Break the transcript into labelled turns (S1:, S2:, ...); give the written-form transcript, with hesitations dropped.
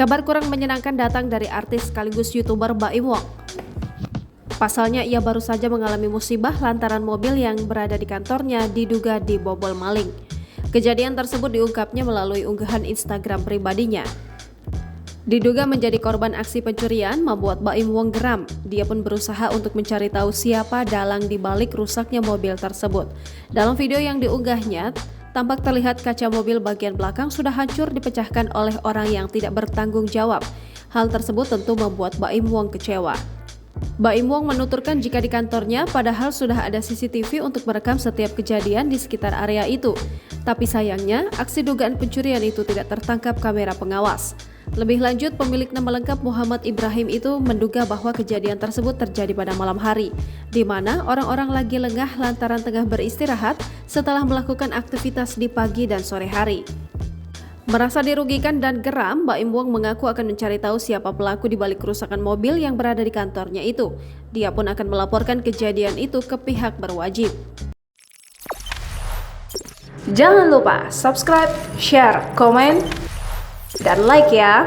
S1: Kabar kurang menyenangkan datang dari artis sekaligus YouTuber Baim Wong. Pasalnya ia baru saja mengalami musibah lantaran mobil yang berada di kantornya diduga dibobol maling. Kejadian tersebut diungkapnya melalui unggahan Instagram pribadinya. Diduga menjadi korban aksi pencurian membuat Baim Wong geram. Dia pun berusaha untuk mencari tahu siapa dalang di balik rusaknya mobil tersebut. Dalam video yang diunggahnya, tampak terlihat kaca mobil bagian belakang sudah hancur dipecahkan oleh orang yang tidak bertanggung jawab. Hal tersebut tentu membuat Baim Wong kecewa. Baim Wong menuturkan jika di kantornya padahal sudah ada CCTV untuk merekam setiap kejadian di sekitar area itu. Tapi sayangnya, aksi dugaan pencurian itu tidak tertangkap kamera pengawas. Lebih lanjut, pemilik nama lengkap Muhammad Ibrahim itu menduga bahwa kejadian tersebut terjadi pada malam hari, di mana orang-orang lagi lengah lantaran tengah beristirahat setelah melakukan aktivitas di pagi dan sore hari. Merasa dirugikan dan geram, Baim Wong mengaku akan mencari tahu siapa pelaku di balik kerusakan mobil yang berada di kantornya itu. Dia pun akan melaporkan kejadian itu ke pihak berwajib. Jangan lupa subscribe, share, komen, dan like ya.